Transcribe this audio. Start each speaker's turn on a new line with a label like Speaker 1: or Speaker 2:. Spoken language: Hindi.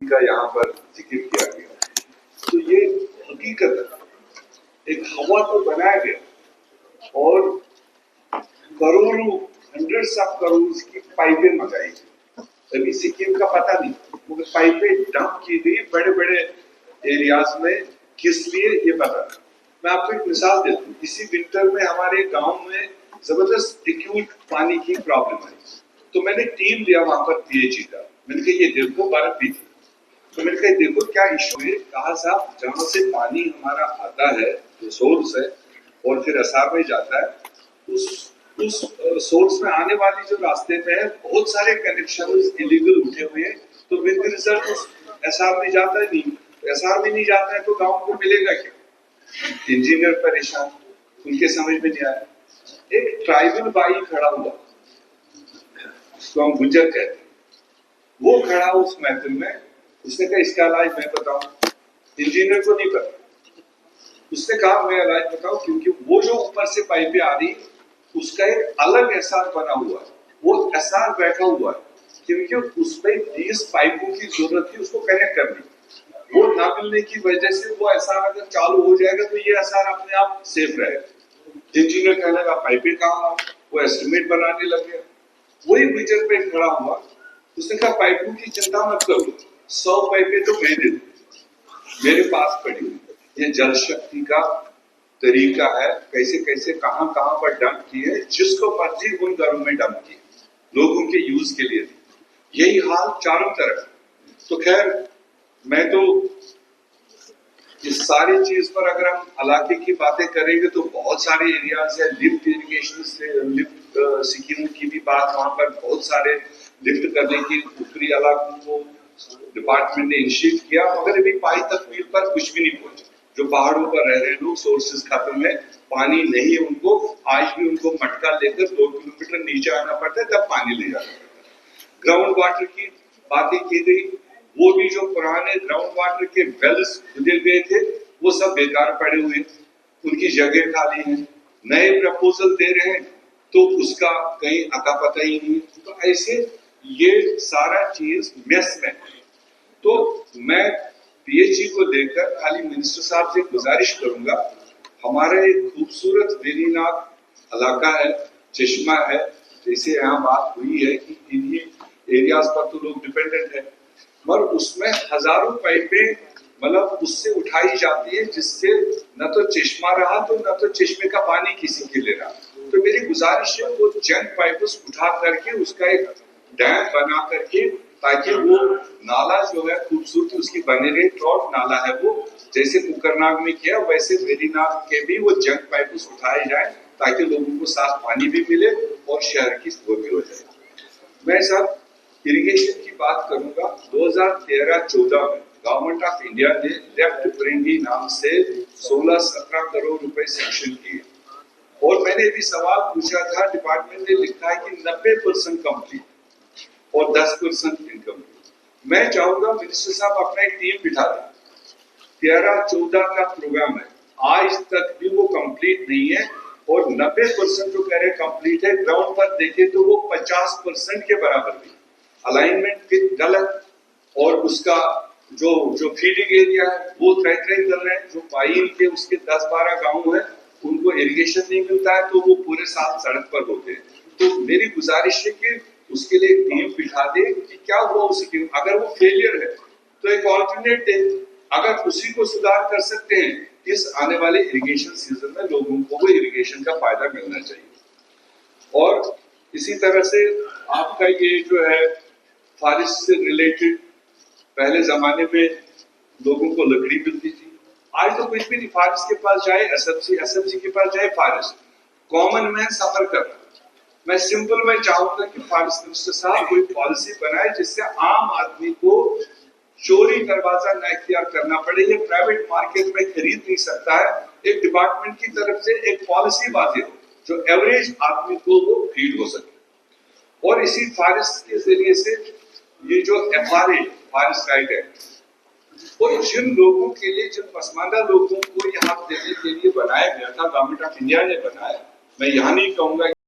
Speaker 1: का यहाँ पर जिक्र किया गया। तो ये हकीकत है, एक हवा तो बनाया गया और करोड़ों हंड्रेड्स ऑफ करोड़ की पाइपें मंगाई गई। अभी सिक्किम का पता नहीं, मगर पाइपें डंप की गई बड़े बड़े एरियाज में। किस लिए ये पता नहीं। मैं आपको एक मिसाल देता हूँ। इसी विंटर में हमारे गांव में जबरदस्त एक्यूट पानी की प्रॉब्लम है। तो मैंने टीम लिया वहां पर पीएचई का। मैंने कहा ये देखो बर्फ भी थी। तो मैंने कहा देखो क्या इशू है। कहा साहब जहाँ से पानी हमारा आता है, जो सोर्स है और फिर एसआर में जाता है, उस सोर्स में आने वाली जो रास्ते में है बहुत सारे कनेक्शन इलीगल उठे हुए हैं। तो विद रिजल्ट एसआर में जाता ही नहीं। एसआर में नहीं जाता है तो गांव को मिलेगा क्या? इंजीनियर परेशान, उनके समझ में नहीं आया। एक ट्राइबल बाई खड़ा हुआ, उसको हम गुज्जर कहते हैं, वो खड़ा उस महफिल में। उसने कहा इसका इलाज मैं बताऊं। इंजीनियर को नहीं पता। उसने कहा मैं इलाज बताऊं, क्योंकि वो जो ऊपर से पाइपें आ रही उसका एक अलग एसआर बना हुआ है। वो एसआर बैठा हुआ है क्योंकि उसमें 20 पाइपों की जरूरत थी उसको कनेक्ट करनी। वो ना मिलने की वजह से वो एसआर अगर चालू हो जाएगा तो ये एसआर अपने आप सेफ रहेगा। इंजीनियर कहने लगा पाइपें कहाँ, वो एस्टिमेट बनाने लगे। वही गुज्जर पे खड़ा हुआ, उसने कहा पाइपों की चिंता मत करो, 100 पाइपें तो मैं दे दूं, मेरे पास पड़ी हुई। ये जल शक्ति का तरीका है, कैसे कैसे कहां कहां पर डंप किए, जिसको मर्जी उन घरों में डंप किए, लोगों के यूज के लिए। यही हाल चारों तरफ। तो खैर मैं तो इस सारी चीज पर अगर हम इलाके की बातें करेंगे तो बहुत सारे एरियाज है। लिफ्ट इरिगेशन से लिफ्ट स्कीम की भी बात वहां पर बहुत सारे लिफ्ट करने की उत्तरी इलाकों को डिपार्टमेंट ने इनिशिएट किया, मगर अभी पाई तकमील पर कुछ भी नहीं पहुंचा। जो पहाड़ों पर रह रहे लोग, सोर्सेज खत्म है, पानी नहीं है उनको, आज भी उनको मटका लेकर 2 किलोमीटर नीचे आना पड़ता है तब पानी ले जाना पड़ता है। ग्राउंड वाटर की बातें की गई, वो भी जो पुराने ग्राउंड वाटर के वेल्स खुदे गए थे वो सब बेकार पड़े हुए, उनकी जगह खाली है। नए प्रपोजल दे रहे हैं तो उसका कहीं अता पता ही नहीं। तो ऐसे ये सारा चीज मेस में। तो मैं पीएचई को देखकर खाली मिनिस्टर साहब से गुजारिश करूंगा, हमारा एक खूबसूरत वेरीनाग इलाका है, चश्मा है, जैसे यहाँ बात हुई है कि इन्हीं एरियाज पर तो लोग डिपेंडेंट है, मगर उसमें हजारों पाइपें मतलब उससे उठाई जाती है, जिससे न तो चश्मा रहा तो न तो चश्मे का पानी किसी के लिए रहा। तो मेरी गुजारिश है वो जंग पाइप उठा करके उसका एक डैम बना करके, ताकि वो नाला जो है खूबसूरती उसकी बने रहे। ट्रॉट नाला है वो, जैसे कुकरनाग में किया वैसे वेरीनाग के भी वो जंग पाइप उठाए जाए ताकि लोगों को साफ पानी भी मिले और शहर की वो भी हो जाए। मैं सब इरिगेशन की बात करूंगा। 2013-14 में गवर्नमेंट ऑफ इंडिया ने लेफ्ट ब्रिंगी नाम से 16-17 करोड़ रुपए सैंक्शन किए और मैंने भी सवाल पूछा था, डिपार्टमेंट ने लिखा है कि 90% कंप्लीट और 10% इनकम्प्लीट। मैं चाहूंगा मिनिस्टर साहब अपना एक टीम बिठा दें। 13-14 का प्रोग्राम है, आज तक भी वो कंप्लीट नहीं है और 90% जो कह रहे कंप्लीट है, ग्राउंड पर देखे तो वो 50% के बराबर भी। अलाइनमेंट गलत और उसका जो फीडिंग एरिया है वो तय कर रहे हैं। जो पाइन के उसके 10-12 गांव है उनको इरिगेशन नहीं मिलता है तो वो पूरे साल सड़क पर होते हैं। तो मेरी गुजारिश है कि उसके लिए टीम बिठा दे कि क्या हुआ उसकी, अगर वो फेलियर है तो एक ऑल्टरनेट दे। अगर उसी को सुधार कर सकते हैं, इस आने वाले इरिगेशन सीजन में लोगों को वो इरिगेशन का फायदा मिलना चाहिए। और इसी तरह से आपका ये जो है फॉरेस्ट से रिलेटेड, पहले जमाने में लोगों को लकड़ी मिलती थी, आज तो कुछ भी नहीं। फॉरेस्ट के पास जाए एसएमसी के पास जाए, फॉरेस्ट कॉमन मैन सफर कर रहा है। मैं सिंपल मैं चाहूंगा कि फॉरेस्ट मिनिस्टर साहब कोई पॉलिसी बनाए जिससे आम आदमी को चोरी दरवाजा न इख्तियार करना पड़े। ये प्राइवेट मार्केट में खरीद नहीं सकता है। एक डिपार्टमेंट की तरफ से एक पॉलिसी बाजी हो जो एवरेज आदमी को वो फीड हो सके। और इसी फॉरेस्ट के जरिए से ये जो FRA फॉरेस्ट राइट एक्ट, और जिन लोगों के लिए, जिन पसमानदा लोगों को ये हक देने के लिए बनाया गया था, गवर्नमेंट ऑफ इंडिया ने बनाया, मैं यहाँ नहीं कहूंगा